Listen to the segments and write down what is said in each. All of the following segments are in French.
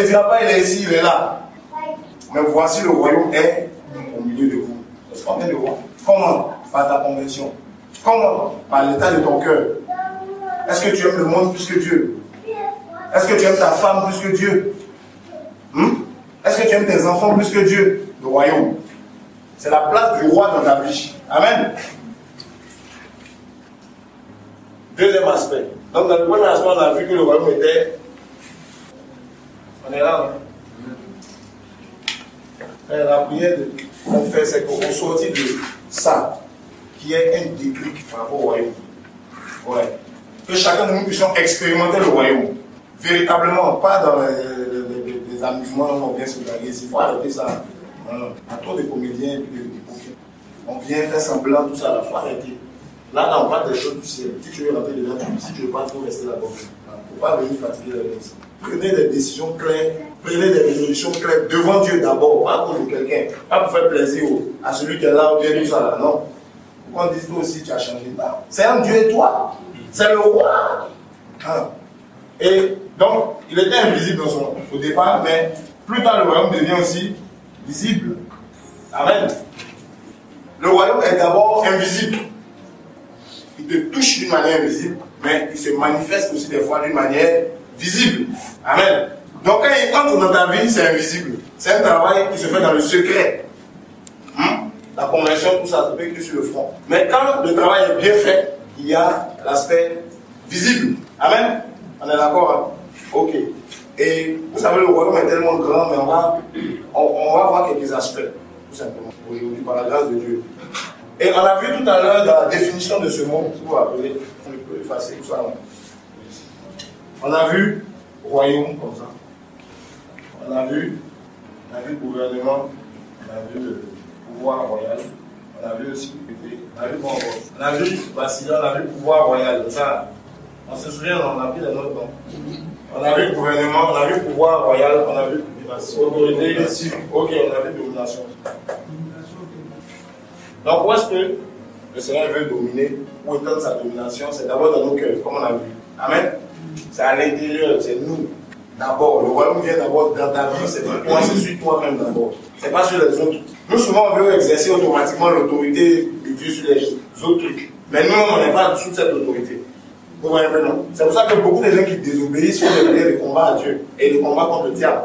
ne dira pas il est ici, il est là. Mais voici le royaume est au milieu de vous. Est-ce qu'on vient de voir? Comment? Par ta conversion. Comment? Par l'état de ton cœur. Est-ce que tu aimes le monde plus que Dieu? Est-ce que tu aimes ta femme plus que Dieu? Est-ce que tu aimes tes enfants plus que Dieu? Le royaume. C'est la place du roi dans ta vie. Amen. Deuxième aspect. Donc dans le premier aspect, on a vu que le royaume était... On est là, non? La prière qu'on fait, c'est qu'on sortit de ça, qui est un déclic par rapport au royaume. Ouais. Que chacun de nous puissions expérimenter le royaume. Véritablement, pas dans les amusements où on vient se draguer. Il faut arrêter ça. Non, non. Il y a trop de comédiens et de hypocrites. On vient faire semblant, tout ça, il faut arrêter. Là, on parle des choses du ciel. Si tu veux rentrer dedans, si tu ne veux pas trop rester là-bas, il ne faut pas venir fatiguer la vie. Prenez des décisions claires, prenez des résolutions claires devant Dieu d'abord, pas pour quelqu'un, pas pour faire plaisir à celui qui est là ou bien tout ça là, non. On dit toi aussi tu as changé. C'est un Dieu et toi, c'est le roi. Et donc, il était invisible au départ, mais plus tard le royaume devient aussi visible. Amen. Le royaume est d'abord invisible. Il te touche d'une manière invisible, mais il se manifeste aussi des fois d'une manière visible. Amen. Donc quand il entre dans ta vie, c'est invisible. C'est un travail qui se fait dans le secret. La conversion, tout ça, se fait que sur le front. Mais quand le travail est bien fait, il y a l'aspect visible. Amen. On est d'accord, hein? Ok. Et vous savez, le royaume est tellement grand, mais on va voir quelques aspects, tout simplement, aujourd'hui, par la grâce de Dieu. Et on a vu tout à l'heure la définition de ce mot, si vous vous rappelez, on peut effacer tout ça. On a vu royaume comme ça. On a vu gouvernement, on a vu le pouvoir royal, on a vu aussi on a vu Bastille, on a vu pouvoir royal. Ça, on se souvient, on a pris les notes. On a vu gouvernement, on a vu pouvoir royal, on a vu autorité, ok, on a vu domination. Donc, où est-ce que le Seigneur veut dominer, ou étendre sa domination? C'est d'abord dans nos cœurs, comme on a vu. Amen. C'est à l'intérieur, c'est nous. D'abord, le royaume vient d'abord dans ta vie, c'est toi, c'est sur toi-même d'abord. C'est pas sur les autres. Nous, souvent, on veut exercer automatiquement l'autorité de Dieu sur les autres trucs. Mais nous, on n'est pas sous cette autorité. Vous voyez maintenant? C'est pour ça que beaucoup de gens qui désobéissent font des combats à Dieu et des combats contre le diable.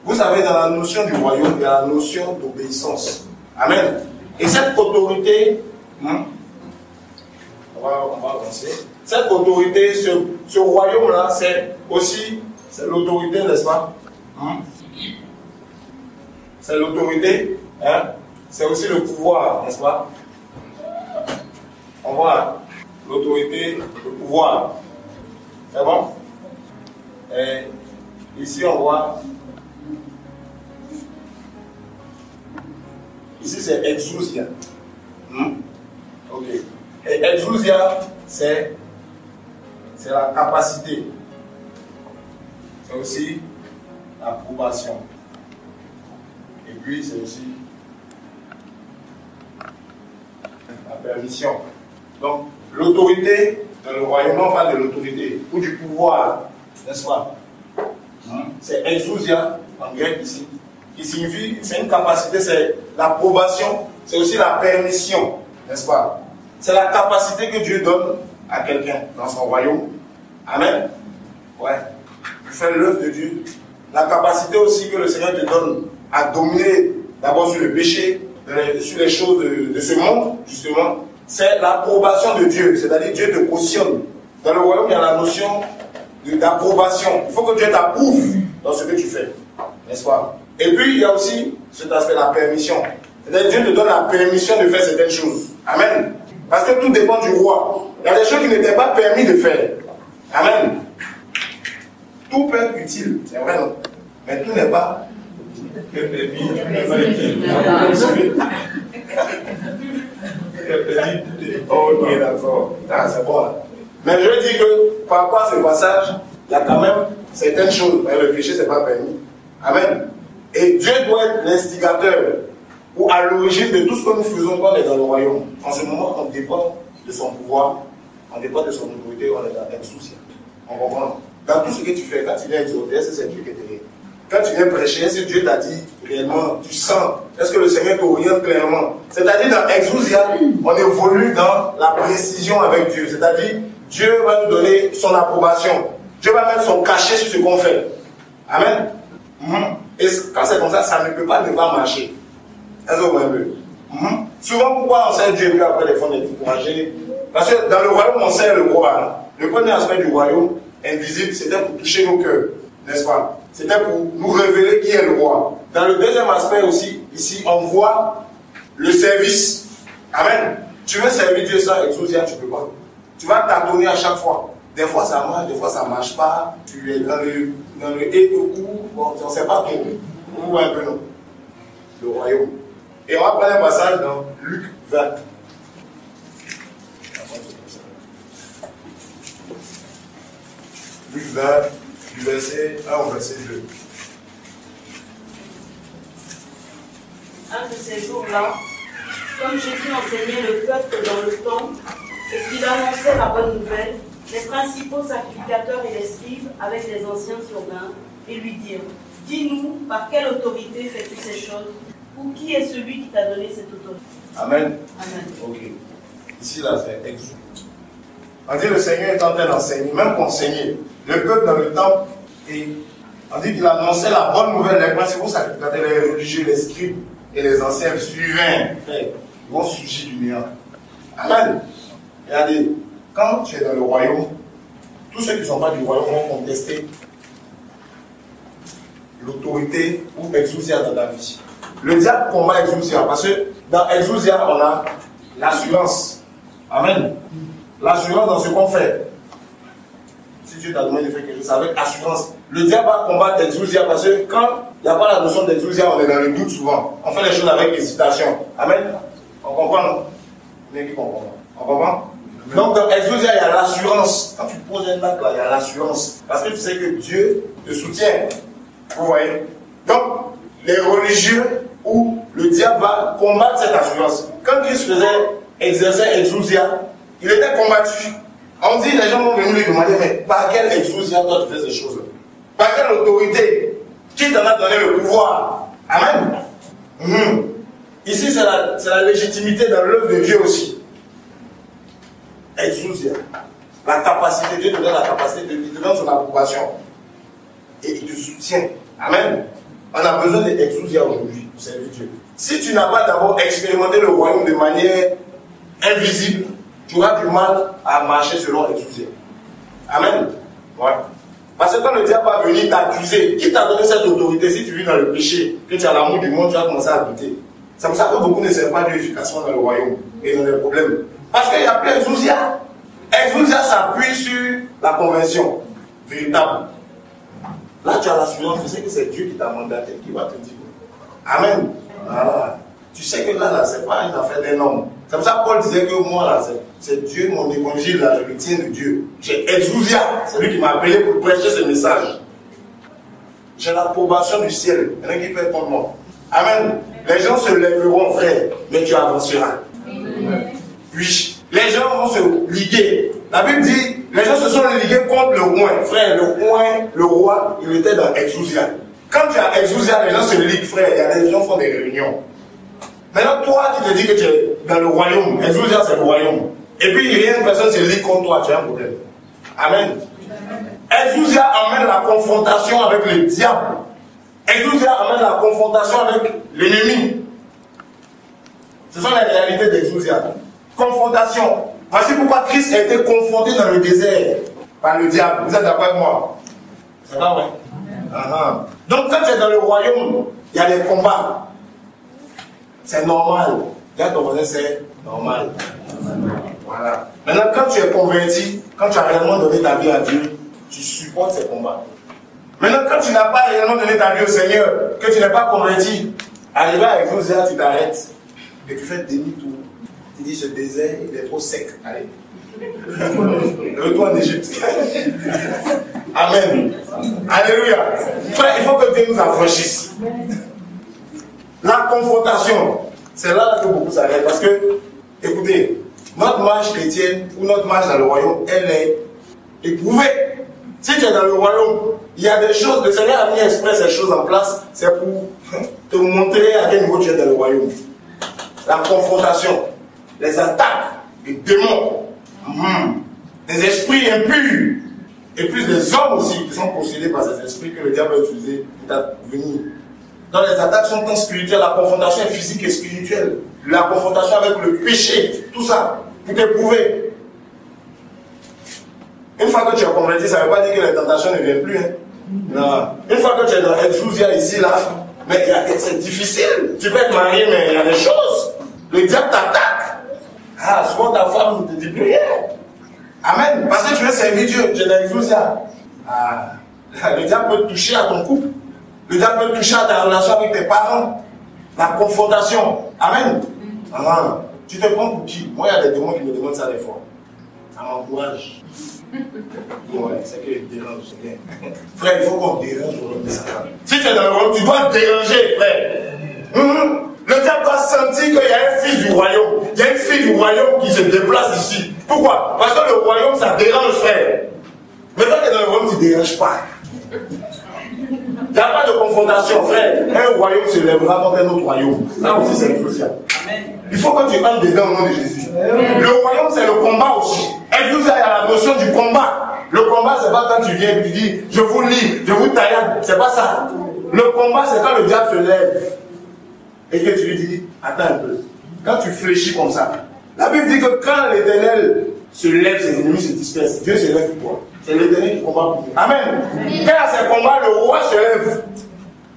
Vous savez, dans la notion du royaume, il y a la notion d'obéissance. Amen. Et cette autorité, on va avancer. Cette autorité, ce royaume-là, c'est aussi l'autorité, n'est-ce pas? C'est l'autorité, hein? C'est aussi le pouvoir, n'est-ce pas? On voit l'autorité, le pouvoir. C'est bon? Et ici, on voit. Ici, c'est exousia. Ok. Et exousia, c'est la capacité. C'est aussi l'approbation. Et puis, c'est aussi la permission. Donc, l'autorité dans le royaume, on parle de l'autorité ou du pouvoir, n'est-ce pas? C'est exousia en grec ici, qui signifie, c'est une capacité, c'est l'approbation, c'est aussi la permission, n'est-ce pas? C'est la capacité que Dieu donne à quelqu'un dans son royaume. Amen. Ouais. Tu fais l'œuvre de Dieu. La capacité aussi que le Seigneur te donne à dominer d'abord sur le péché, sur les choses de ce monde, justement, c'est l'approbation de Dieu. C'est-à-dire Dieu te cautionne. Dans le royaume, il y a la notion d'approbation. Il faut que Dieu t'approuve dans ce que tu fais. N'est-ce pas? Et puis, il y a aussi cet aspect, la permission. C'est-à-dire Dieu te donne la permission de faire certaines choses. Amen. Parce que tout dépend du roi. Il y a des choses qui n'étaient pas permis de faire. Amen. Tout peut être utile, c'est vrai, non? Mais tout n'est pas permis. Ok, d'accord. Ah, c'est bon. Mais je dis que par rapport à ce passage, il y a quand même certaines choses. Le péché, ce n'est pas permis. Amen. Et Dieu doit être l'instigateur ou à l'origine de tout ce que nous faisons quand on est dans le royaume. En ce moment, on dépend de son pouvoir, on dépend de son autorité, on est dans un souci. On comprend. Dans tout ce que tu fais, quand tu viens exhorter, c'est Dieu qui est derrière. quand tu viens prêcher, est-ce que Dieu t'a dit réellement, tu sens, est-ce que le Seigneur t'oriente clairement? C'est-à-dire dans Exousia, on évolue dans la précision avec Dieu. C'est-à-dire, Dieu va nous donner son approbation. Dieu va mettre son cachet sur ce qu'on fait. Amen. Et quand c'est comme ça ne peut pas ne pas marcher. Est-ce que vous voyez? Souvent, pourquoi on sert Dieu et puis après les fois on est découragé? Parce que dans le royaume, on sert le roi. Le premier aspect du royaume, invisible, c'était pour toucher nos cœurs. N'est-ce pas? C'était pour nous révéler qui est le roi. Dans le deuxième aspect aussi, ici, on voit le service. Amen. Tu veux servir Dieu sans Exousia, tu ne peux pas. Tu vas t'adonner à chaque fois. Des fois ça marche, des fois ça ne marche pas. Tu es dans le et au coup, bon, on ne sait pas trop. Vous voyez un peu, non? Le royaume. Et on va prendre un passage dans Luc 20. Luc 20, du verset 1 au verset 2. Un de ces jours-là, comme Jésus enseignait le peuple dans le temple et qu'il annonçait la bonne nouvelle, les principaux sacrificateurs et les scribes, avec les anciens survinrent et lui dirent: dis-nous, par quelle autorité fais-tu ces choses? Ou qui est celui qui t'a donné cette autorité? Amen. Amen. Ok. Ici, là, c'est Exode. On dit le Seigneur est en train d'enseigner, même qu'enseigner. Le peuple dans le temple, et on dit qu'il annonçait la bonne nouvelle. Les principaux sacrificateurs, les religieux, les scribes et les anciens suivaient. Ils vont surgir du néant. Amen. Regardez, quand tu es dans le royaume, tous ceux qui ne sont pas du royaume vont contester l'autorité ou Exousia dans la vie. Le diable combat Exousia parce que dans Exousia, on a l'assurance. Amen. L'assurance dans ce qu'on fait. Si Dieu t'a demandé de faire quelque chose avec assurance, le diable va combattre Exousia parce que quand il n'y a pas la notion d'Exousia, on est dans le doute souvent. On fait les choses avec hésitation. Amen. On comprend, non? On comprend? Donc dans Exousia, il y a l'assurance. Quand tu poses un acte là, il y a l'assurance. Parce que tu sais que Dieu te soutient. Vous voyez? Donc, les religieux ou le diable va combattre cette assurance. Quand Christ faisait exercer Exousia, il était combattu. On dit, les gens vont venir lui demander, mais par quelle Exousia toi tu fais ces choses-là? Par quelle autorité? Qui t'en a donné le pouvoir? Amen. Ici, c'est la légitimité dans l'œuvre de Dieu aussi. Exousia. La capacité, Dieu te donne la capacité, il te donne son approbation. Et il te soutient. Amen. On a besoin d'Exousia aujourd'hui pour servir Dieu. Si tu n'as pas d'abord expérimenté le royaume de manière invisible, tu auras du mal à marcher selon Exousia. Amen. Ouais. Parce que quand le diable va venir t'accuser, qui t'a donné cette autorité? Si tu vis dans le péché, que tu as l'amour du monde, tu vas commencer à douter. C'est pour ça que beaucoup ne servent pas Dieu efficacement dans le royaume. Et ils ont des problèmes. Parce qu'il n'y a plus Exousia. Exousia s'appuie sur la conversion véritable. Là, tu as l'assurance, tu sais que c'est Dieu qui t'a mandaté, qui va te dire. Amen. Voilà. Tu sais que là, c'est pas une affaire d'un homme. C'est pour ça que Paul disait que moi, là, c'est Dieu, mon évangile, là, je le tiens de Dieu. J'ai Exousia, c'est lui qui m'a appelé pour prêcher ce message. J'ai l'approbation du ciel. Il y en a qui peut être contre moi. Amen. Les gens se lèveront, frère, mais tu avanceras. Oui. Les gens vont se liguer. La Bible dit, les gens se sont ligués contre le roi. Frère, le roi, il était dans Exousia. Quand tu as Exousia, les gens se liguent, frère. Il y a des gens qui font des réunions. Maintenant, toi, tu te dis que tu es dans le royaume. Exousia, c'est le royaume. Et puis, il y a une personne qui se ligue contre toi, tu as un problème. Amen. Exousia amène la confrontation avec le diable. Exousia amène la confrontation avec l'ennemi. Ce sont les réalités d'Exousia. Confrontation. Voici pourquoi Christ a été confronté dans le désert par le diable. Vous êtes d'accord avec moi? C'est pas vrai? Donc quand tu es dans le royaume, il y a des combats. C'est normal. Là, ton voisin, c'est normal. Voilà. Maintenant, quand tu es converti, quand tu as réellement donné ta vie à Dieu, tu supportes ces combats. Maintenant, quand tu n'as pas réellement donné ta vie au Seigneur, que tu n'es pas converti, arrivé à Exousia, tu t'arrêtes et tu fais demi-tour. Tu dis, ce désert, il est trop sec. Allez. Retour en Égypte. Amen. Alléluia. Frère, il faut que Dieu nous affranchisse. La confrontation, c'est là que beaucoup s'arrêtent. Parce que, écoutez, notre marche chrétienne ou notre marche dans le royaume, elle est éprouvée. Si tu es dans le royaume, il y a des choses, le Seigneur a mis exprès ces choses en place, c'est pour te montrer à quel niveau tu es dans le royaume. La confrontation, les attaques, les démons, des esprits impurs, et plus des hommes aussi qui sont possédés par ces esprits que le diable a utilisé pour venir. Donc les attaques sont tant spirituelles, la confrontation est physique et spirituelle. La confrontation avec le péché, tout ça, pour t'éprouver. Une fois que tu es converti, ça ne veut pas dire que les tentations ne viennent plus. Hein. Non. Une fois que tu es dans l'exousia ici, là, mais c'est difficile. Tu peux être marié, mais il y a des choses. Le diable t'attaque. Ah, souvent ta femme ne te dit plus rien. Amen. Parce que tu veux servir Dieu, tu es dans l'exousia. Ah, le diable peut te toucher à ton couple. Le diable peut te toucher à ta relation avec tes parents. La confrontation. Amen. Ah, tu te prends pour qui? Moi, il y a des démons qui me demandent ça des fois. Ça m'encourage. Ouais, c'est que je dérange, c'est bien. Frère, il faut qu'on dérange aujourd'hui. Si tu es dans le royaume, tu dois déranger, frère. Le diable doit sentir qu'il y a un fils du royaume. Il y a une fille du royaume qui se déplace ici. Pourquoi? Parce que le royaume, ça dérange, frère. Mais quand tu es dans le royaume, tu ne déranges pas. Il n'y a pas de confrontation, frère. Un royaume se lèvera contre un autre royaume. Là aussi, c'est crucial. Il faut que tu entres dedans au nom de Jésus. Le royaume, c'est le combat aussi. Et vous avez la notion du combat. Le combat, c'est pas quand tu viens et tu dis, je vous lis, je vous taillade. C'est pas ça. Le combat, c'est quand le diable se lève. Et que tu lui dis, attends un peu. Quand tu fléchis comme ça, la Bible dit que quand l'Éternel se lève, ses ennemis se dispersent. Dieu se lève pour toi. C'est l'Éternel qui combat pour toi. Amen. Quand il y a ces combats, le roi se lève.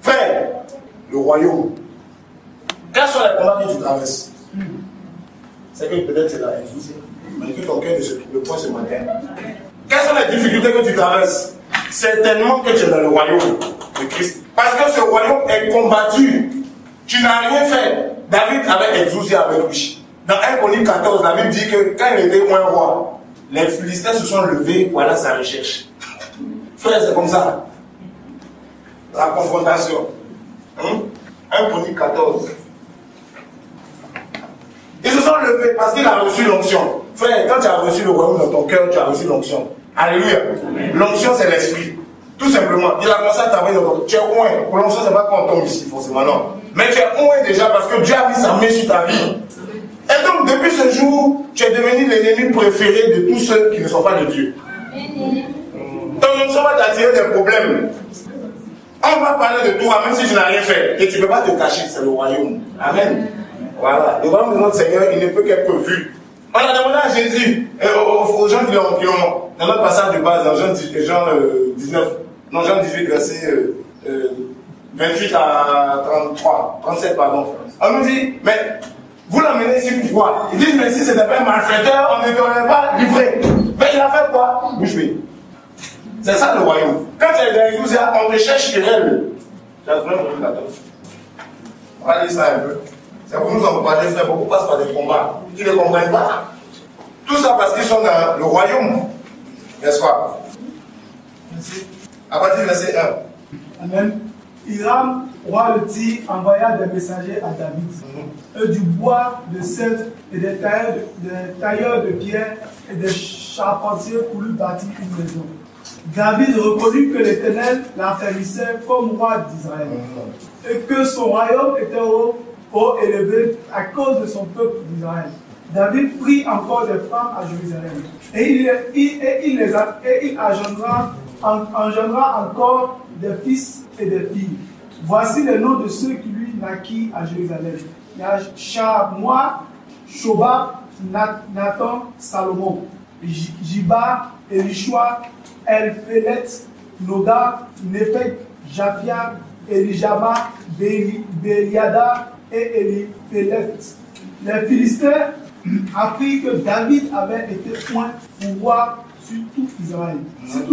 Frère, le royaume. Quels sont les combats que tu traverses? C'est que peut-être c'est là, mais que ton cœur ne se trouve point ce matin. Quelles sont les difficultés que tu traverses? Certainement que tu es dans le royaume de Christ. Parce que ce royaume est combattu. Tu n'as rien fait. David avait exaucé avec lui. Dans 1 Chronique 14, la Bible dit que quand il était un roi, les Philistins se sont levés, voilà sa recherche. Frère, c'est comme ça. La confrontation. 1 Chronique 14. Ils se sont levés parce qu'il a reçu l'onction. Frère, quand tu as reçu le royaume dans ton cœur, tu as reçu l'onction. Alléluia. L'onction, c'est l'esprit. Tout simplement. Il a commencé à travailler dans ton cœur. Tu es oint. Pour l'onction, c'est pas quand on tombe ici, forcément, non. Mais tu es oint déjà parce que Dieu a mis sa main sur ta vie. Et donc, depuis ce jour, tu es devenu l'ennemi préféré de tous ceux qui ne sont pas de Dieu. Ton onction va t'attirer des problèmes. On va parler de toi, même si tu n'as rien fait. Et tu ne peux pas te cacher, c'est le royaume. Amen. Voilà. Le royaume de notre Seigneur, il ne peut qu'être vu. On a demandé à Jésus, aux gens qui l'ont, dans notre passage de base, dans Jean 19, non, Jean 18, verset 28 à 33, 37, pardon. On nous dit, mais vous l'emmenez ici pourquoi? Ils disent, mais si c'était pas un malfaiteur, on ne l'aurait pas livré. Mais il a fait quoi? Bouche bée. C'est ça le royaume. Quand tu es dans les on te cherche querelle. On va lire ça un peu. C'est pour nous encourager, frère, beaucoup passent par des combats. Ils ne comprennent pas. Tout ça parce qu'ils sont dans le royaume. N'est-ce pas? Merci. À partir du verset 1. Amen. Hiram, roi de Tyr, envoya des messagers à David. Et du bois de cèdre et des tailleurs de pierre et des charpentiers pour lui bâtir une maison. David reconnut que l'Éternel l'affermissait comme roi d'Israël. Et que son royaume était haut élevé à cause de son peuple d'Israël. David prit encore des femmes à Jérusalem. Et il engendra encore des fils et des filles. Voici les noms de ceux qui lui naquirent à Jérusalem. Il y a Shamois, Shobab, Nathan, Salomon, Jiba, Elishua, Elphelet, Noga, Nepheg, Japhia, Elijama, Beliada et Eliphelet. Les Philistins apprirent que David avait été point pour roi sur tout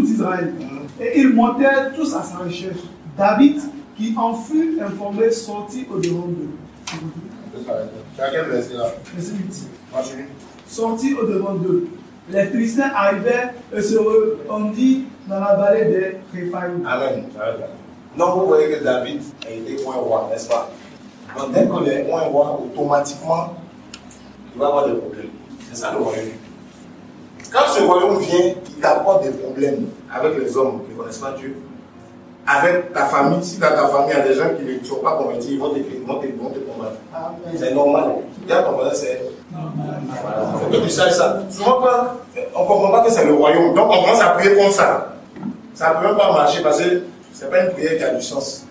Israël. Et ils montèrent tous à sa recherche. David, qui en fut informé, sortit au-devant d'eux. Tu as quel verset là? Verset 8. Continue. Sortit au-devant d'eux. Les Philistins arrivèrent et se rendirent dans la vallée des Réphaïm. Amen. Donc vous voyez que David a été point roi, n'est-ce pas? Donc dès qu'on est point roi, automatiquement, il va avoir des problèmes. C'est ça le royaume. Quand ce royaume vient, il t'apporte des problèmes avec les hommes qui ne connaissent pas Dieu. Avec ta famille, si dans ta famille il y a des gens qui ne sont pas convertis, ils vont te combattre. C'est normal. Bien comprendre, c'est normal. Il faut que tu saches ça. Souvent, on ne comprend pas que c'est le royaume. Donc on commence à prier comme ça. Ça ne peut même pas marcher parce que ce n'est pas une prière qui a du sens.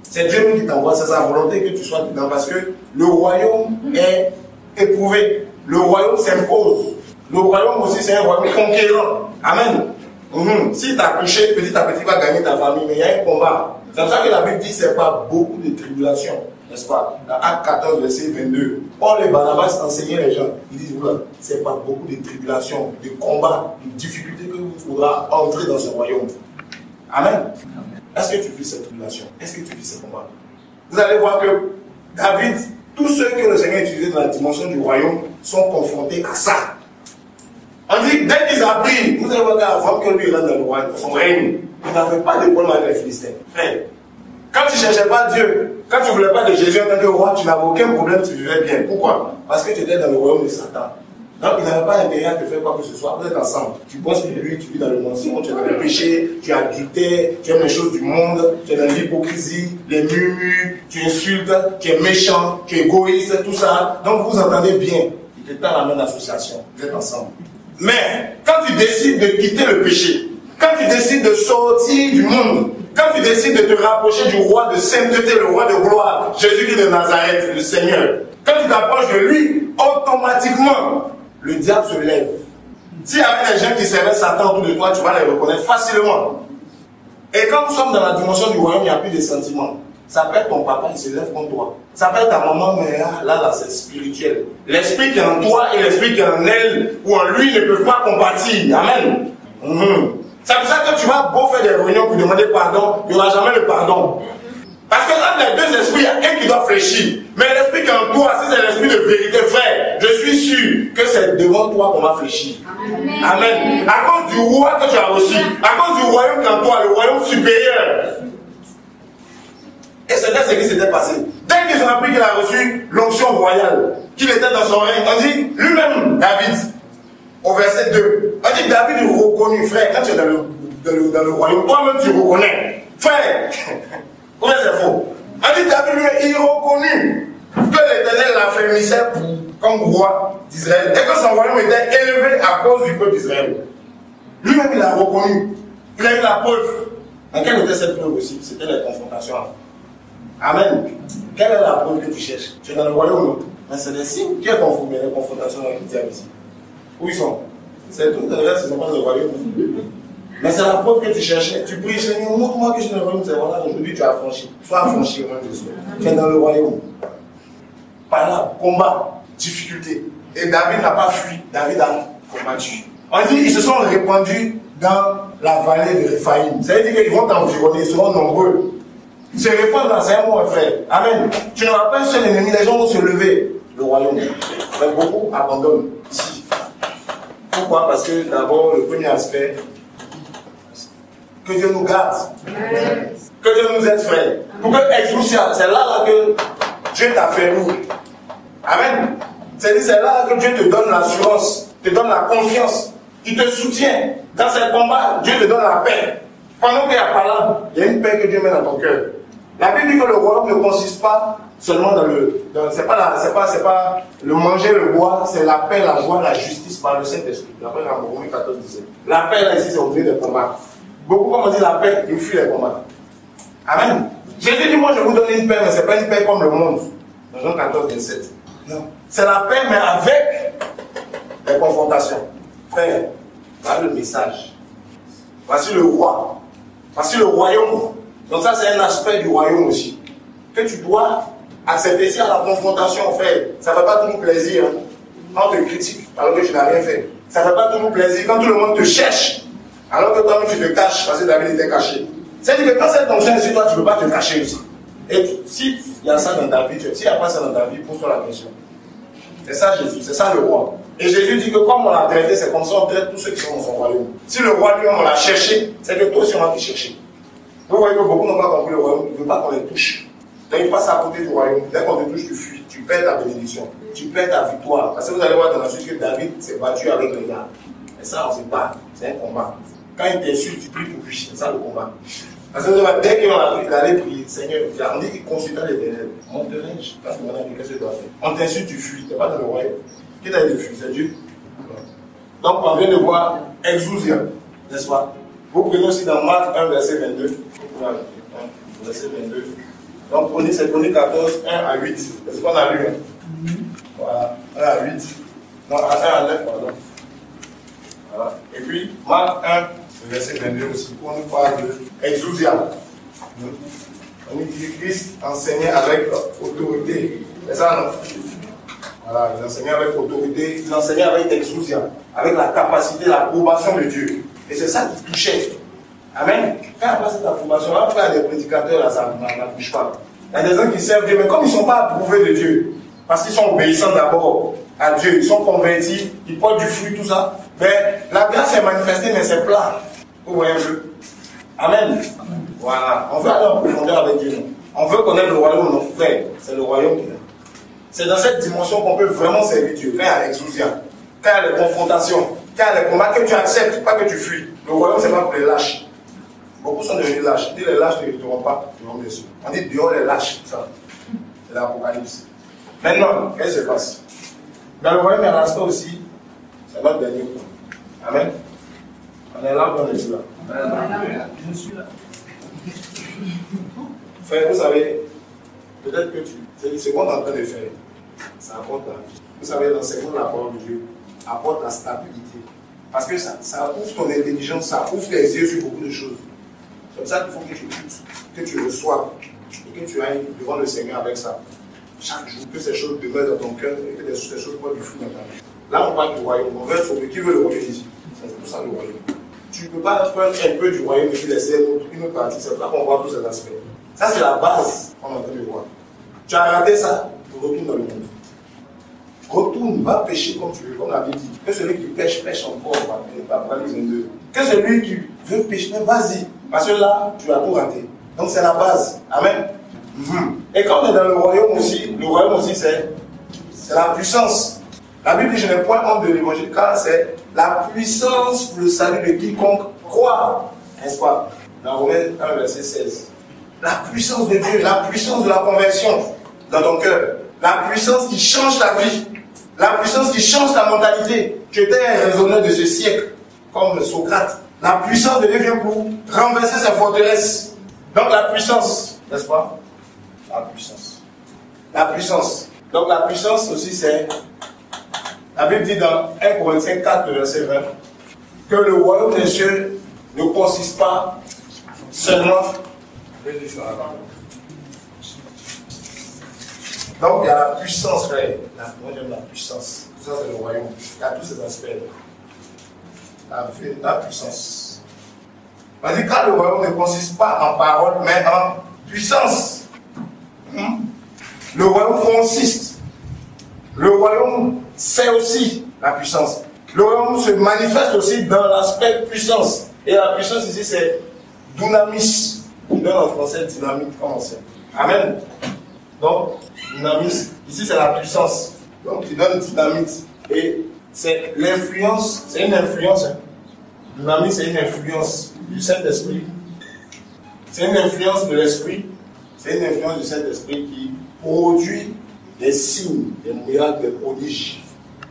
C'est Dieu qui t'envoie, c'est sa volonté que tu sois dedans parce que le royaume est éprouvé. Le royaume s'impose. Le royaume aussi, c'est un royaume conquérant. Amen. Si tu as couché, petit à petit, tu vas gagner ta famille, mais il y a un combat. C'est pour ça que la Bible dit que ce n'est pas beaucoup de tribulations, n'est-ce pas? Dans Acte 14, verset 22, Paul et Barnabas enseignaient les gens. Ils disent, voilà, ce n'est pas beaucoup de tribulations, de combats, de difficultés que vous faudra entrer dans ce royaume. Amen. Est-ce que tu vis cette tribulation? Est-ce que tu vis ce combat? Vous allez voir que David, tous ceux que le Seigneur a utilisés dans la dimension du royaume sont confrontés à ça. On dit, dès qu'ils apprirent, vous allez voir qu'avant que lui rentre dans le royaume, son règne, il n'avait pas de problème avec les Philistins. Frère, quand tu ne cherchais pas Dieu, quand tu ne voulais pas de Jésus en tant que roi, tu n'avais aucun problème, tu vivais bien. Pourquoi? Parce que tu étais dans le royaume de Satan. Donc il n'avait pas intérêt à te faire quoi que ce soit. Vous êtes ensemble. Tu bosses pour lui, tu vis dans le mensonge, tu es dans le péché, tu adultères, tu aimes les choses du monde, tu es dans l'hypocrisie, les murmures, tu insultes, tu es méchant, tu es égoïste, tout ça. Donc vous entendez bien. Il est dans la même association. Vous êtes ensemble. Mais quand tu décides de quitter le péché, quand tu décides de sortir du monde, quand tu décides de te rapprocher du roi de sainteté, le roi de gloire, Jésus-Christ de Nazareth, le Seigneur, quand tu t'approches de lui, automatiquement, le diable se lève. S'il y avait des gens qui servaient Satan autour de toi, tu vas les reconnaître facilement. Et quand nous sommes dans la dimension du royaume, il n'y a plus de sentiments. Ça peut être ton papa, il se lève contre toi. Ça peut être ta maman, mais là, c'est spirituel. L'esprit qui est en toi et l'esprit qui est en elle ou en lui ne peuvent pas compatir. Amen. C'est pour ça que tu vas beau faire des réunions pour demander pardon, il n'y aura jamais le pardon. Parce que là, les deux esprits, il y a un qui doit fléchir. Mais l'esprit qui est en toi, si c'est l'esprit de vérité, frère, je suis sûr que c'est devant toi qu'on va fléchir. Amen. À cause du roi que tu as reçu, à cause du royaume qui est en toi, le royaume supérieur. Et c'était ce qui s'était passé. Dès qu'ils ont appris qu'il a reçu l'onction royale, qu'il était dans son règne, on dit lui-même, David, au verset 2, on dit que David est reconnu, frère, quand tu es dans le royaume, toi-même tu reconnais. Frère, comment c'est faux? On dit David, lui, il reconnu que l'Éternel l'affermissait comme roi d'Israël et que son royaume était élevé à cause du peuple d'Israël. Lui-même, il a reconnu. Il a eu la preuve. Mais quelle était cette preuve aussi? C'était les confrontations. Amen. Quelle est la preuve que tu cherches? Tu es dans le royaume. Mais c'est des signes. Qui est confronté les confrontations avec le diable ici? Où ils sont? C'est tout. D'ailleurs, ce n'est pas le royaume. Mais c'est la preuve que tu cherchais. Tu pries, Seigneur, montre-moi que je suis dans le royaume. C'est voilà, aujourd'hui tu as affranchi. Sois affranchi au nom de Jésus. Tu es dans le royaume. Par là, combat, difficulté. Et David n'a pas fui. David a combattu. On dit ils se sont répandus dans la vallée de Réphaïm. Ça veut dire qu'ils vont t'environner, ils seront nombreux. Se répandre dans un mot, frère. Amen. Tu n'auras pas un seul ennemi, les gens vont se lever. Le royaume. Mais beaucoup abandonnent ici. Pourquoi? Parce que d'abord, le premier aspect, que Dieu nous garde. Que Dieu nous aide, frère. Pour que exousia, c'est là que Dieu t'a fait nous. Amen. C'est là que Dieu te donne l'assurance, te donne la confiance. Il te soutient. Dans ces combats, Dieu te donne la paix. Pendant qu'il n'y a pas là, il y a une paix que Dieu met dans ton cœur. La Bible dit que le royaume ne consiste pas seulement dans le... C'est pas le manger, le boire, c'est la paix, la joie, la justice par le Saint-Esprit. D'après la Romains 14, 17. La paix là ici, c'est au milieu des combats. Beaucoup, comme on dit la paix, ils fuient les combats. Amen. Jésus dit, moi je vous donne une paix, mais ce n'est pas une paix comme le monde. Dans Jean 14, 27. Non. C'est la paix, mais avec les confrontations. Frère, voilà le message. Voici le roi. Voici le royaume. Donc ça, c'est un aspect du royaume aussi. Que tu dois accepter. Si à la confrontation, frère, ça ne fait pas toujours plaisir. Hein. Quand on te critique, alors que tu n'as rien fait. Ça ne fait pas toujours plaisir. Quand tout le monde te cherche, alors que toi-même tu te caches, parce que David était caché. C'est-à-dire que quand cette fonction est sur toi, tu ne peux pas te cacher aussi. Et si il y a ça dans ta vie, s'il n'y a pas ça dans ta vie, pose-toi la question. C'est ça Jésus, c'est ça le roi. Et Jésus dit que comme on l'a traité, c'est comme ça on traite tous ceux qui sont dans son royaume. Si le roi lui-même on l'a cherché, c'est que toi aussi on va te chercher. Vous voyez que beaucoup n'ont pas compris le royaume, ils ne veulent pas qu'on les touche. Donc ils passent à côté du royaume. Dès qu'on te touche, tu fuis, tu perds ta bénédiction, tu perds ta victoire. Parce que vous allez voir dans la suite que David s'est battu avec les gars. Et ça, on se bat. C'est un combat. Quand il t'insulte, tu pries pour lui. C'est ça le combat. Parce que dès qu'il allait prier, Seigneur, on dit qu'il consulta l'Éternel. Monterai-je? Qu'est-ce que tu dois faire? On t'insulte, tu fuis. Tu n'es pas dans le royaume. Qui t'a dit de fuir? C'est Dieu. Donc, on vient de voir Exousia, n'est-ce pas? Vous prenez aussi dans Marc 1, verset 22. Verset 22. Donc, prenez cette Chroniques 14, 1 à 8. C'est ce qu'on a lu. Hein? Voilà, 1 à 8. Non, 1 à 9, pardon. Voilà. Et puis, Marc 1, verset 22 aussi, où on nous parle d'Exousia. On dit que Christ enseignait avec autorité. C'est ça, non? Voilà, il enseignait avec autorité, il enseignait avec exousia, avec la capacité, l'approbation de Dieu. Et c'est ça qui touchait. Amen. Quand il n'y a pas cette approbation, là, il y a des prédicateurs, là, ça ne touche pas. Il y a des gens qui servent Dieu, mais comme ils ne sont pas approuvés de Dieu, parce qu'ils sont obéissants d'abord à Dieu, ils sont convertis, ils portent du fruit, tout ça, mais la grâce est manifestée, mais c'est plat. Vous voyez un peu? Amen. Voilà. On veut aller en profondeur avec Dieu. On veut connaître le royaume, non, frère. C'est le royaume qui est. C'est dans cette dimension qu'on peut vraiment servir Dieu. Quand il y a l'exousia, quand il y a les confrontations, quand il y a les combats, que tu acceptes, pas que tu fuis. Le royaume, c'est pas pour les lâches. Beaucoup sont devenus lâches. On dit les lâches ne hériteront pas, dehors bien sûr. On dit dehors les lâches, ça. C'est l'Apocalypse. Maintenant, qu'est-ce qui se passe? Dans le royaume, il y a l'aspect aussi, c'est notre dernier point. Amen. On est là, on est là. Je suis là. Frère, vous savez, peut-être que c'est ce qu'on est en train de faire. Ça apporte la vie. Vous savez, l'enseignement de la parole de Dieu apporte la stabilité. Parce que ça ouvre ton intelligence, ça ouvre tes yeux sur beaucoup de choses. C'est comme ça qu'il faut que tu écoutes, que tu reçoives et que tu ailles devant le Seigneur avec ça. Chaque jour, que ces choses demeurent dans ton cœur et que ces choses portent du fruit dans ta vie. Là, on parle du royaume. On veut sauver. Qui veut le royaume ici? C'est pour ça le royaume. Tu ne peux pas prendre un peu du royaume et puis laisser une autre partie. C'est pour ça qu'on voit tous ces aspects. Ça, c'est la base qu'on est en train de voir. Tu as raté ça, tu retournes dans le monde. Retourne, va pêcher comme tu veux, comme la Bible dit. Que celui qui pêche, pêche encore, par 22. Que celui qui veut pêcher, vas-y. Parce que là, tu as tout raté. Donc c'est la base. Amen. Et quand on est dans le royaume aussi, c'est la puissance. La Bible dit, je n'ai point honte de l'évangile, car c'est la puissance pour le salut de quiconque croit. N'est-ce pas? Dans Romains 1, verset 16. La puissance de Dieu, la puissance de la conversion dans ton cœur. La puissance qui change ta vie. La puissance qui change ta mentalité. Tu étais un raisonneur de ce siècle, comme Socrate. La puissance de Dieu vient pour renverser ses forteresses. Donc la puissance, n'est-ce pas? La puissance. La puissance. Donc la puissance aussi, c'est... La Bible dit dans 1 Corinthiens 4, verset 20, que le royaume des cieux ne consiste pas seulement... Donc il y a la puissance, frère. Moi j'aime la puissance. Tout ça c'est le royaume. Il y a tous ces aspects-là. La puissance. On dit quand le royaume ne consiste pas en parole, mais en puissance. Le royaume consiste. Le royaume c'est aussi la puissance. Le royaume se manifeste aussi dans l'aspect puissance. Et la puissance ici c'est dunamis. On donne en français dynamique comme ancien. Amen. Donc, dynamisme, ici c'est la puissance. Donc, tu donnes dynamite. Et c'est l'influence, c'est une influence. Dynamisme, c'est une influence du Saint-Esprit. C'est une influence de l'Esprit. C'est une influence du Saint-Esprit qui produit des signes, des miracles, des prodiges.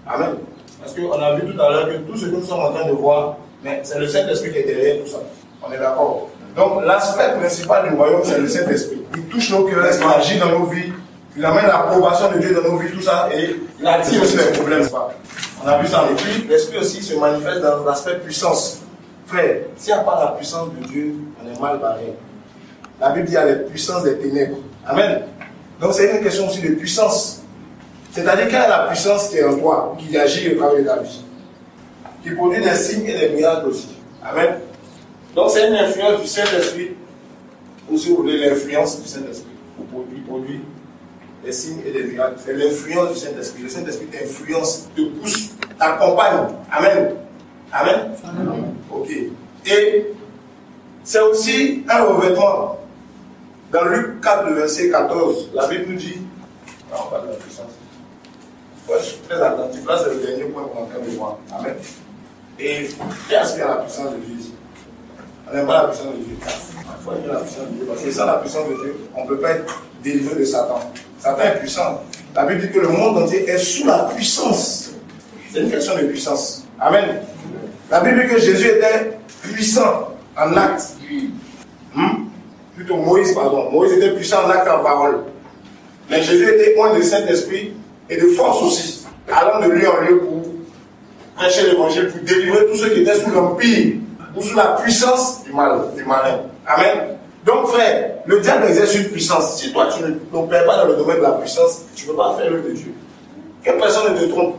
Amen. Parce qu'on a vu tout à l'heure que tout ce que nous sommes en train de voir, mais c'est le Saint-Esprit qui est derrière tout ça. On est d'accord? Donc, l'aspect principal du royaume, c'est le Saint-Esprit. Il touche nos cœurs, il agit dans nos vies, il amène l'approbation de Dieu dans nos vies, tout ça, et il attire aussi les problèmes. On a vu ça. Et puis, l'Esprit aussi se manifeste dans l'aspect puissance. Frère, s'il n'y a pas la puissance de Dieu, on est mal barré. La Bible dit qu'il y a les puissances des ténèbres. Amen. Donc, c'est une question aussi de puissance. C'est-à-dire qu'il y a la puissance qui est en toi, qui agit au travers de ta vie, qui produit des signes et des miracles aussi. Amen. Donc c'est une influence du Saint-Esprit, ou si vous voulez l'influence du Saint-Esprit, qui produit des signes et des miracles. C'est l'influence du Saint-Esprit. Le Saint-Esprit t'influence, te pousse, t'accompagne. Amen. Amen. Amen. Ok. Et c'est aussi un revêtement. Dans Luc 4, le verset 14, la Bible nous dit, on parle de la puissance. Ouais, je suis très attentif. Là, c'est le dernier point qu'on est en train de voir. Amen. Et qui aspire à la puissance de Dieu ici? On n'aime pas la puissance de Dieu. Il faut aimer la puissance de Dieu. Parce que sans la puissance de Dieu, on ne peut pas être délivré de Satan. Satan est puissant. La Bible dit que le monde entier est sous la puissance. C'est une question de puissance. Amen. La Bible dit que Jésus était puissant en acte. Plutôt Moïse, pardon. Moïse était puissant en acte et en parole. Mais Jésus était oint de Saint-Esprit et de force aussi, allant de lieu en lieu pour prêcher l'évangile, pour délivrer tous ceux qui étaient sous l'empire ou sous la puissance du malin. Amen. Donc frère, le diable exerce une puissance. Si toi tu n'opères pas dans le domaine de la puissance, tu ne peux pas faire l'œuvre de Dieu. Que personne ne te trompe.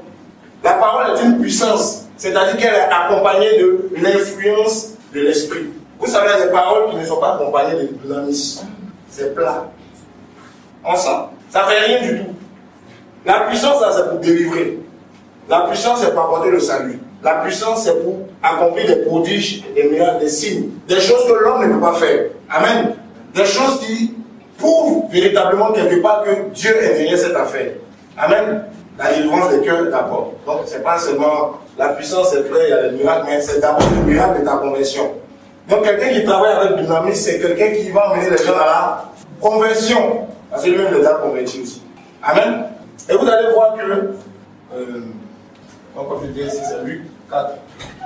La parole est une puissance, c'est-à-dire qu'elle est accompagnée de l'influence de l'esprit. Vous savez, il y a des paroles qui ne sont pas accompagnées de dynamisme. C'est plat. Ensemble. Ça ne fait rien du tout. La puissance, là, c'est pour délivrer. La puissance, c'est pour apporter le salut. La puissance, c'est pour accomplir des prodiges, des miracles, des signes. Des choses que l'homme ne peut pas faire. Amen. Des choses qui prouvent véritablement quelque part que Dieu est derrière cette affaire. Amen. La délivrance des cœurs d'abord. Donc, ce n'est pas seulement la puissance, c'est vrai, il y a les miracles, mais c'est d'abord le miracle de ta conversion. Donc, quelqu'un qui travaille avec dynamisme, c'est quelqu'un qui va emmener les gens à la conversion. Parce que lui-même est déjà converti aussi. Amen. Et vous allez voir que, comme je disais ici, c'est Luc 4,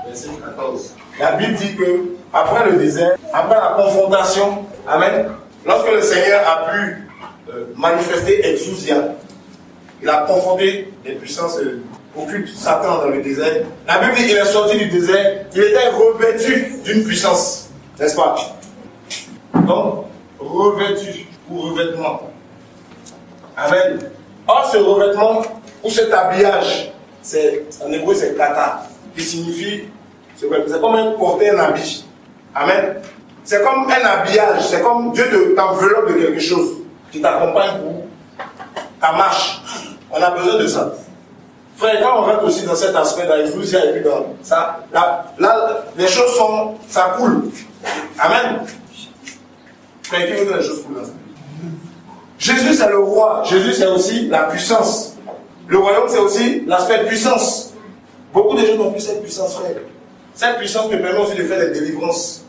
verset 14. La Bible dit que, après le désert, après la confrontation, amen, lorsque le Seigneur a pu manifester exousia, il a confronté les puissances occultes, Satan dans le désert. La Bible dit qu'il est sorti du désert, il était revêtu d'une puissance, n'est-ce pas? Donc, revêtu ou revêtement. Amen. Or, ce revêtement ou cet habillage, en hébreu c'est kata, qui signifie, c'est comme un porter un habit. Amen. C'est comme un habillage, c'est comme Dieu t'enveloppe de quelque chose qui t'accompagne pour ta marche. On a besoin de ça. Frère, quand on rentre aussi dans cet aspect d'Aïsousia et puis dans ça, là, les choses sont, ça coule. Amen. Frère, qui veut que les choses coulent dans ça? Jésus c'est le roi, Jésus c'est aussi la puissance. Le royaume c'est aussi l'aspect puissance. Beaucoup de gens n'ont plus cette puissance, frère. Cette puissance me permet aussi de faire des délivrances.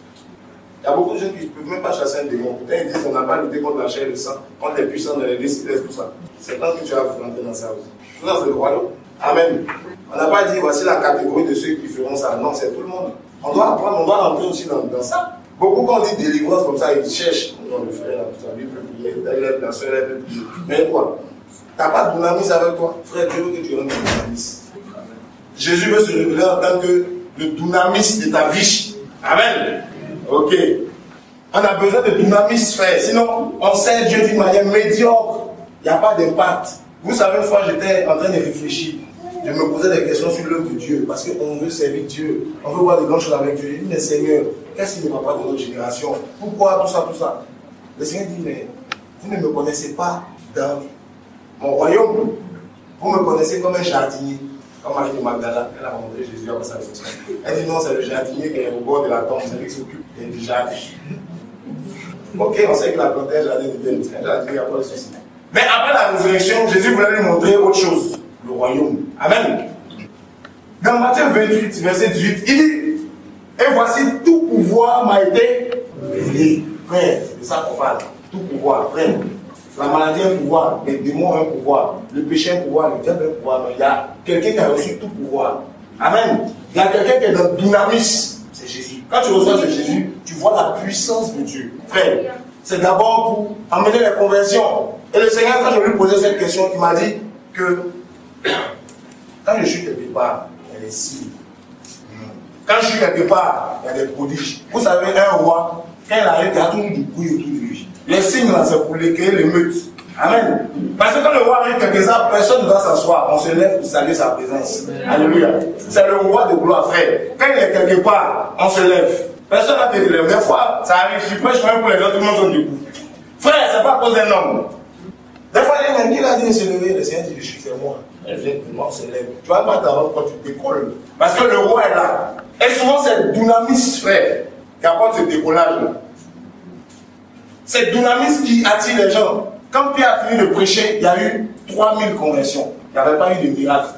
Il y a beaucoup de gens qui ne peuvent même pas chasser un démon. Quand ils disent qu'on n'a pas lutté contre la chair et le sang, contre les puissants dans l'église, tout ça. C'est quand que tu vas rentrer dans ça aussi. Tout ça c'est le royaume. Amen. On n'a pas dit voici la catégorie de ceux qui feront ça. Non, c'est tout le monde. On doit apprendre, on doit rentrer aussi dans ça. Beaucoup quand on dit délivrance comme ça, ils cherchent. Non, le frère, tu as vu, peut prier, la soeur, elle peut prier. Mais toi, tu n'as pas de dynamisme avec toi. Frère, Dieu veut que tu rentres dans le dynamisme. Jésus veut se révéler en tant que le dynamisme de ta vie. Amen. Ok. On a besoin de dynamisme, frère. Sinon, on sert Dieu d'une manière médiocre. Il n'y a pas d'impact. Vous savez, une fois, j'étais en train de réfléchir. Je me posais des questions sur l'œuvre de Dieu. Parce qu'on veut servir Dieu. On veut voir de grandes choses avec Dieu. Je dis, mais Seigneur, qu'est-ce qui ne va pas dans notre génération? Pourquoi tout ça, tout ça? Le Seigneur dit, mais vous ne me connaissez pas dans mon royaume. Vous me connaissez comme un jardinier. Comme Marie de Magdala, elle a rencontré Jésus après sa résurrection. Elle dit non, c'est le jardinier qui est au bord de la tombe, c'est lui qui s'occupe du jardin. Ok, on sait que la plante est un jardin de Dieu, c'est un jardinier, il n'y a pas de souci. Mais après la résurrection, Jésus voulait lui montrer autre chose, le royaume. Amen. Dans Matthieu 28, verset 18, il dit, et voici tout pouvoir m'a été donné. Frère, c'est de ça qu'on parle. Tout pouvoir, frère. La maladie a un pouvoir, les démons ont un pouvoir, le péché a un pouvoir, le diable a un pouvoir. Il y a quelqu'un qui a reçu tout pouvoir. Amen. Il y a quelqu'un qui est dans le dynamisme. C'est Jésus. Quand tu reçois ce Jésus, tu vois la puissance de Dieu. Frère, c'est d'abord pour amener les conversions. Et le Seigneur, quand je lui posais cette question, il m'a dit que quand je suis quelque part, il y a des signes. Quand je suis quelque part, il y a des prodiges. Vous savez, un roi, quand il arrive, il y a toujours du bruit autour de lui. Les signes là, c'est pour créer l'émeute. Amen. Parce que quand le roi arrive quelque part, personne ne va s'asseoir. On se lève pour saluer sa présence. Alléluia. C'est le roi de gloire, frère. Quand il est quelque part, on se lève. Personne n'a été lève. Des fois, ça arrive, je prêche même pour les gens, tout le monde sont debout. Frère, c'est pas à cause d'un homme. Des fois, il y a qui a dit de se lever, le Seigneur dit, je suis, c'est moi. Elle vient de moi, on se lève. Tu vas pas t'avoir quand tu décolles. Parce que le roi est là. Et souvent, c'est le dynamisme, frère, qui apporte ce décollage-là. C'est le dynamisme qui attire les gens. Quand Pierre a fini de prêcher, il y a eu 3000 conversions. Il n'y avait pas eu de miracle.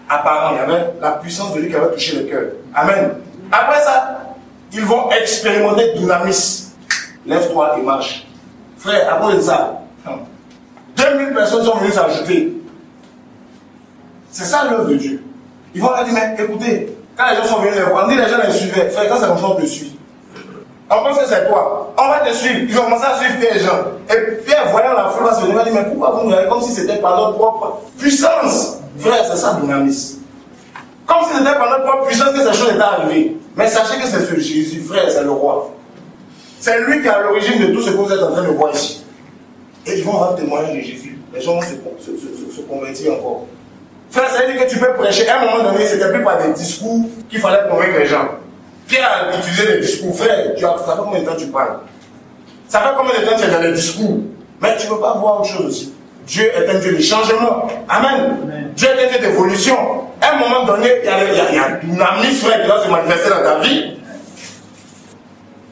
apparent, il y avait la puissance de lui qui avait touché le cœur. Amen. Après ça, ils vont expérimenter dynamis. Lève-toi et marche. Frère, à cause de ça, 2000 personnes sont venues s'ajouter. C'est ça l'œuvre de Dieu. Ils vont leur dire, mais écoutez, quand les gens sont venus les voir, on dit les gens les suivaient. Frère, quand c'est comme ça, on te suit. On pense que c'est toi. On va te suivre. Ils ont commencé à suivre les gens. Et Pierre, voyant la foule, va se venir, il va dire, mais pourquoi vous nous regardez comme si c'était par notre propre puissance? Frère, c'est ça, dynamis. Comme si c'était par notre propre puissance que ces choses étaient arrivées. Mais sachez que c'est ce Jésus, frère, c'est le roi. C'est lui qui est à l'origine de tout ce que vous êtes en train de voir ici. Et ils vont rendre témoignage de Jésus. Les gens vont se convertir encore. Frère, ça veut dire que tu peux prêcher. À un moment donné, c'était plus par des discours qu'il fallait convaincre les gens. Pierre a utilisé des discours. Frère, ça fait combien de temps tu parles? Ça fait combien de temps tu es dans les discours? Mais tu ne peux pas voir autre chose aussi. Dieu est un Dieu de changement. Amen. Amen. Dieu est un Dieu d'évolution. À un moment donné, il y a un dynamisme, frère, qui va se manifester dans ta vie.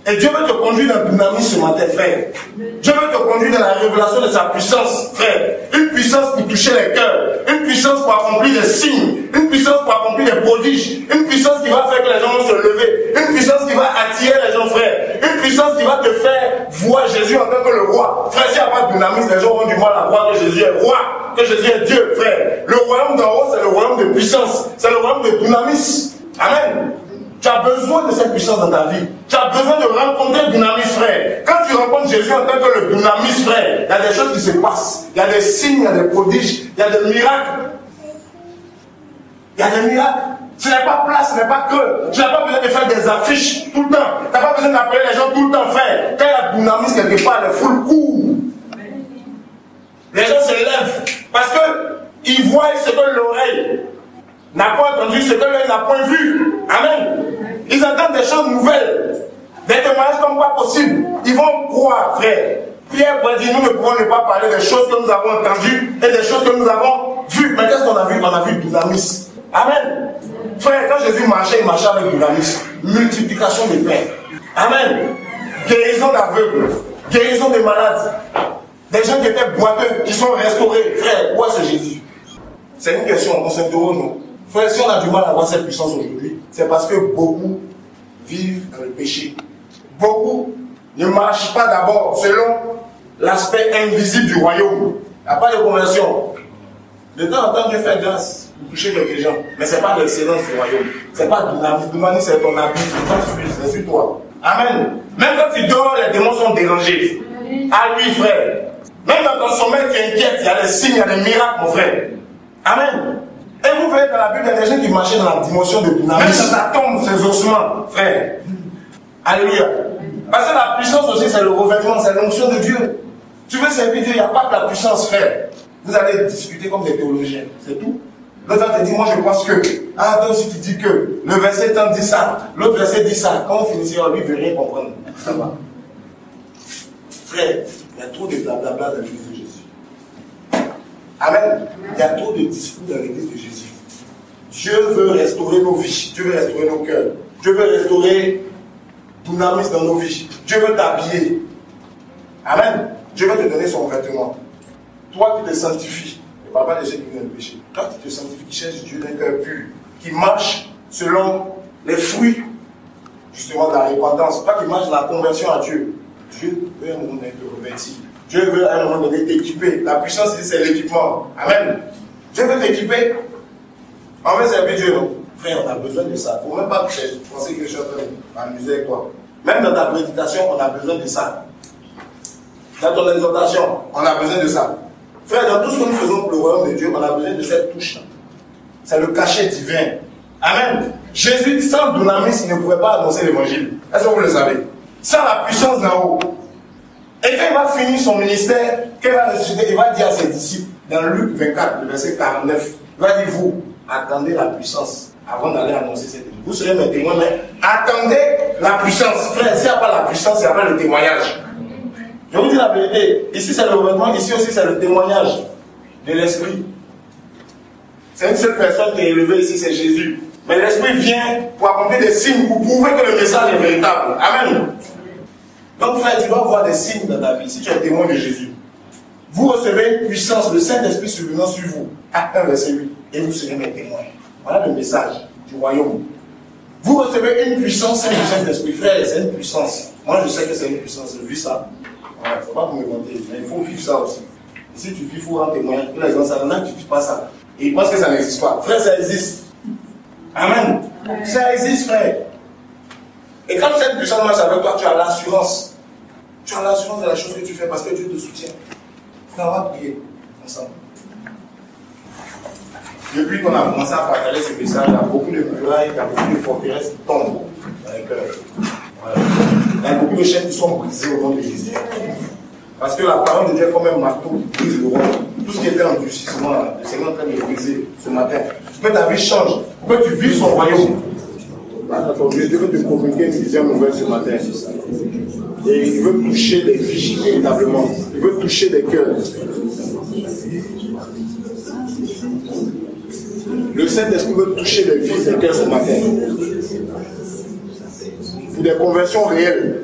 Et Dieu veut te conduire dans le dynamisme ce matin, frère. Dieu veut te conduire dans la révélation de sa puissance, frère. Une puissance pour toucher les cœurs. Une puissance pour accomplir des signes. Une puissance pour accomplir des prodiges. Une puissance qui va faire que les gens vont se lever. Une puissance qui va attirer les gens, frère. Une puissance qui va te faire voir Jésus en tant que le roi. Frère, s'il n'y a pas de dynamisme, les gens auront du mal à croire que Jésus est roi. Que Jésus est Dieu, frère. Le royaume d'en haut, c'est le royaume de puissance. C'est le royaume de dynamisme. Amen. Tu as besoin de cette puissance dans ta vie. Tu as besoin de rencontrer le dynamisme, frère. Quand tu rencontres Jésus en tant que le dynamisme, frère, il y a des choses qui se passent. Il y a des signes, il y a des prodiges, il y a des miracles. Il y a des miracles. Ce n'est pas plat, ce n'est pas creux. Tu n'as pas besoin de faire des affiches tout le temps. Tu n'as pas besoin d'appeler les gens tout le temps, frère. Quand il y a le dynamisme quelque part, les foules courent. Les gens se lèvent parce qu'ils voient ce que l'oreille n'a pas entendu, ce que l'œil n'a point vu. Amen. Ils entendent des choses nouvelles, des témoignages comme pas possible. Ils vont croire, frère. Pierre pourrait dire, nous ne pouvons ne pas parler des choses que nous avons entendues et des choses que nous avons vues. Mais qu'est-ce qu'on a vu? On a vu le dynamisme. Amen. Frère, quand Jésus marchait, il marchait avec dynamisme. Multiplication des pains. Amen. Guérison d'aveugles, guérison des malades. Des gens qui étaient boiteux, qui sont restaurés. Frère, où est-ce Jésus? C'est une question, on s'interroge, nous. Frère, si on a du mal à avoir cette puissance aujourd'hui, c'est parce que beaucoup vivent dans le péché. Beaucoup ne marchent pas d'abord selon l'aspect invisible du royaume. Il n'y a pas de conversion. De temps en temps, Dieu fait grâce pour toucher quelques gens. Mais ce n'est pas l'excellence du royaume. Ce n'est pas dynamique. Dynamique, c'est ton habit. C'est sur toi. Amen. Même quand tu dors, les démons sont dérangés. À lui, frère. Même dans ton sommeil, tu inquiètes. Il y a des signes, il y a des miracles, mon frère. Amen. Et vous voyez dans la Bible, il y a des gens qui marchaient dans la dimension de dynamisme. Même quand ça tombe, ces ossements, frère. Alléluia. Parce que la puissance aussi, c'est le revêtement, c'est l'onction de Dieu. Tu veux servir Dieu, il n'y a pas que la puissance, frère. Vous allez discuter comme des théologiens, c'est tout. L'autre te dit, moi je pense que. Ah, toi aussi tu dis que. Le verset tant dit ça, l'autre verset dit ça. Quand on finit, lui, il ne veut rien comprendre. Ça va. Frère, il y a trop de blablabla dans l'église de Jésus. Amen. Il y a trop de discours dans l'église de Jésus. Dieu veut restaurer nos vies. Dieu veut restaurer nos cœurs. Dieu veut restaurer dynamisme dans nos vies. Dieu veut t'habiller. Amen. Dieu veut te donner son vêtement. Toi qui te sanctifies. Ne parle pas de ceux qui viennent le péché. Toi qui te sanctifies, qui cherche Dieu d'un cœur pur, qui marche selon les fruits justement de la repentance. Toi qui marches dans la conversion à Dieu. Dieu veut un moment donné te revêtir. Dieu veut à un moment donné t'équiper. La puissance, c'est l'équipement. Amen. Dieu veut t'équiper. On veut servir Dieu, non? Frère, on a besoin de ça. Il ne faut même pas penser que je suis en train de m'amuser avec toi. Même dans ta prédication, on a besoin de ça. Dans ton exhortation, on a besoin de ça. Frère, dans tout ce que nous faisons pour le royaume de Dieu, on a besoin de cette touche-là. C'est le cachet divin. Amen. Jésus, sans dynamisme, il ne pouvait pas annoncer l'évangile. Est-ce que vous le savez? Sans la puissance d'en haut. Et quand il va finir son ministère, quand il va ressusciter, il va dire à ses disciples, dans Luc 24, le verset 49, il va dire, vous, attendez la puissance avant d'aller annoncer cette église. Vous serez mes témoins, mais attendez la puissance. Frère, s'il n'y a pas la puissance, il n'y a pas le témoignage. Je vous dis la vérité, ici c'est le revêtement, ici aussi c'est le témoignage de l'esprit. C'est une seule personne qui est élevée ici, c'est Jésus. Mais l'esprit vient pour accomplir des signes, pour prouver que le message est véritable. Amen. Donc frère, tu dois voir des signes dans ta vie, si tu es témoin de Jésus. Vous recevez une puissance, le Saint-Esprit survenant sur vous. Acte 1, verset 8. Et vous serez mes témoins. Voilà le message du royaume. Vous recevez une puissance, c'est du Saint-Esprit. Frère, c'est une puissance. Moi, je sais que c'est une puissance. J'ai vu ça. Il ne faut pas vous me vanter, mais il faut vivre ça aussi. Et si tu vis, il faut rendre témoin que les gens savent que tu ne vis pas ça. Et ils pensent que ça n'existe pas. Frère, ça existe. Amen. Ça existe, frère. Et quand cette puissance marche avec toi, tu as l'assurance. Tu as l'assurance de la chose que tu fais parce que Dieu te soutient. Frère, on va prier ensemble. Depuis qu'on a commencé à partager ce message, il y a beaucoup de murailles, il y a beaucoup de forteresses qui tombent dans les cœurs. Il y a beaucoup de chaînes qui sont brisées au nom de Jésus. Parce que la parole de Dieu est comme un marteau qui brise le roi. Tout ce qui était endurcissement, le Seigneur est en train de briser ce matin. Pour que ta vie change, pour que tu vives son royaume. Dieu veut te communiquer une vision nouvelle ce matin. Et il veut toucher des vies véritablement. Il veut toucher des cœurs. Le Saint-Esprit veut toucher des vies, des cœurs ce matin. Pour des conversions réelles.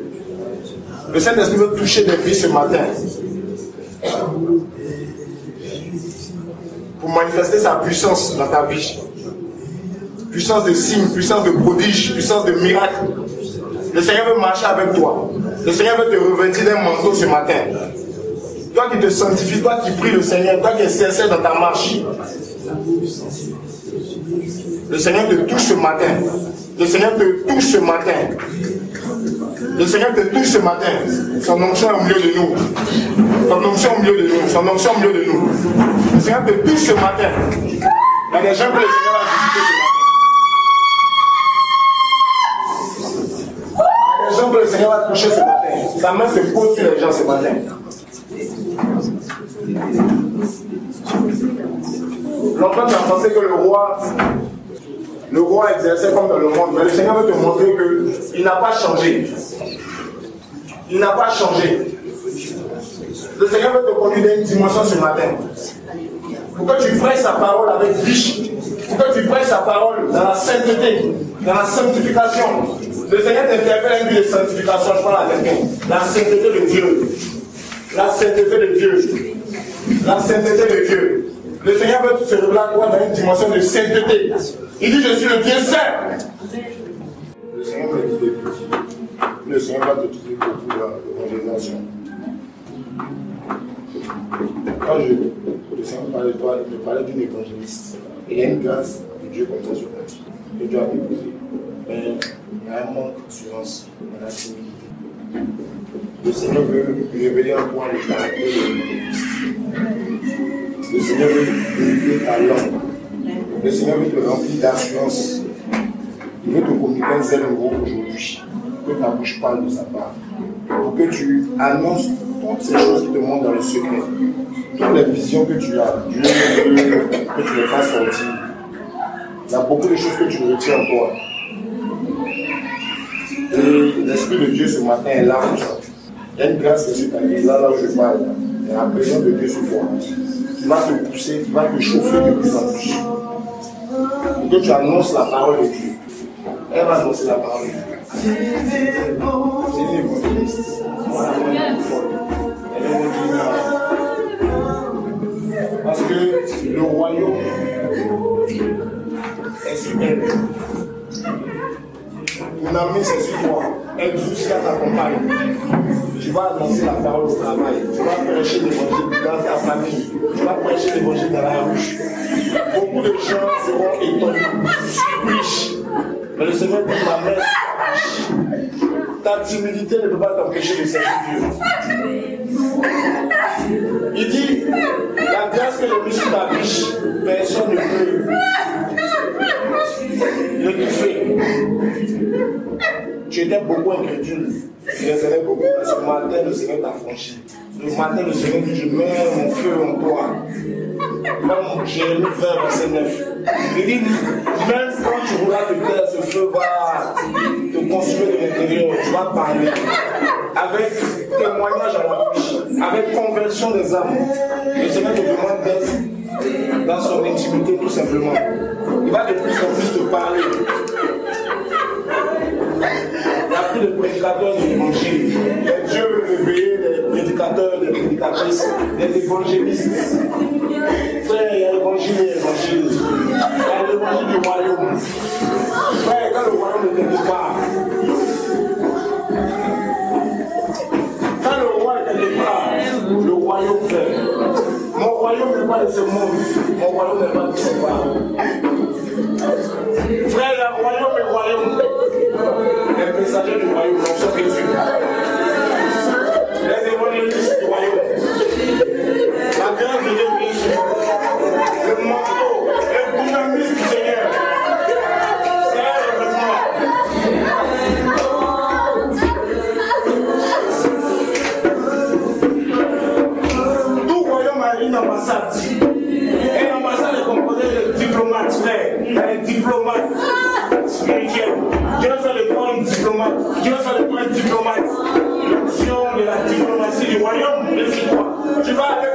Le Saint-Esprit veut toucher des vies ce matin. Pour manifester sa puissance dans ta vie. Puissance de signes, puissance de prodiges, puissance de miracles. Le Seigneur veut marcher avec toi. Le Seigneur veut te revêtir d'un manteau ce matin. Toi qui te sanctifies, toi qui pries le Seigneur, toi qui es sincère dans ta marche. Le Seigneur te touche ce matin. Le Seigneur te touche ce matin. Le Seigneur te touche ce matin. Son onction est au milieu de nous. Son onction est au milieu de nous. Son onction est au milieu de nous. Le Seigneur te touche ce matin. Il y a des gens que le Seigneur a visité ce matin. Il y a des gens que le Seigneur va toucher ce matin. Sa main se pose sur les gens ce matin. Longtemps tu as pensé que le roi exerçait comme dans le monde, mais le Seigneur veut te montrer qu'il n'a pas changé. Il n'a pas changé. Le Seigneur veut te conduire dans une dimension ce matin. Pour que tu prêches sa parole avec vie. Pour que tu prêches sa parole dans la sainteté, dans la sanctification. Le Seigneur t'interpelle une vie de sanctification, je parle à quelqu'un. La sainteté de Dieu. La sainteté de Dieu. La sainteté de Dieu. Le Seigneur veut se révéler à toi dans une dimension de sainteté. Il dit, je suis le Dieu saint. Le Seigneur veut te dire, le Seigneur va te trouver pour l'évangélisation. Quand le Seigneur parlait de toi, il me parlait d'une évangéliste. Et il y a une grâce de Dieu comme ça sur ta vie, que Dieu a déposé. Mais il y a un manque d'assurance, dans la timidité. Le Seigneur veut révéler en toi le caractère de l'évangéliste. Le Seigneur veut révéler ta langue. Le Seigneur veut te remplir d'assurance. Il veut te communiquer un zèle nouveau aujourd'hui. Que ta bouche parle de sa part. Pour que tu annonces toutes ces choses qui te montrent dans le secret. Toutes les visions que tu as. Dieu veut que tu les fasses sortir. Il y a beaucoup de choses que tu retiens en toi. Et l'Esprit de Dieu ce matin est là pour ça. Il y a une grâce que c'est ta vie. Là où je parle. Il y a la présence de Dieu sur toi. Qui va te pousser, qui va te chauffer de plus en plus. Pour que tu annonces la parole de Dieu. Elle va annoncer la parole de Dieu. C'est une évangéliste. Elle est évangéliste. Parce que le royaume est sur elle. Mon ami, c'est sur toi. Elle jusqu'à t'accompagner. Tu vas annoncer la parole au travail. Tu vas prêcher l'évangile dans ta famille. Tu vas prêcher l'évangile dans la rue. Beaucoup de gens seront étonnés, riches. Mais le Seigneur dit ma mère, ta timidité ne peut pas t'empêcher de servir Dieu. Il dit, la grâce que j'ai mise sur ta vie, personne ne peut le kiffer. Tu étais beaucoup incrédule. Tu les aimais beaucoup. Mais ce matin, le Seigneur t'a franchi. Le matin, le Seigneur dit, je mets mon feu en toi. Comme Jérémie 20, verset 9. Il dit, même quand tu roulas de terre, ce feu va te consumer de l'intérieur. Tu vas parler. Avec témoignage à la bouche. Avec conversion des âmes. Le Seigneur te demande d'être dans son intimité tout simplement. Il va de plus en plus te parler. Il y a plus de prédicateurs de l'évangile. Dieu veut réveiller des prédicateurs, des prédicatrices, des évangélistes. Frère, il y a l'évangile et l'évangile. Il y a l'évangile s'agit du royaume. Frère, quand le royaume ne t'aime pas, quand le roi est quelque part, le royaume fait. Mon royaume n'est pas de ce monde, mon royaume n'est pas de ce monde. Frère, le royaume est royaume. Les messagers du royaume sont Jésus. Les évangélistes du royaume. La grâce de Jésus. Le manteau, le dynamisme du Seigneur. C'est le tout royaume a une ambassade. Et l'ambassade est composée de diplomates, frère. Un diplomate spirituel. Dieu fait le point diplomate. Dieu fait le point diplomate. L'action de la diplomatie du royaume, c'est quoi? Tu vas avec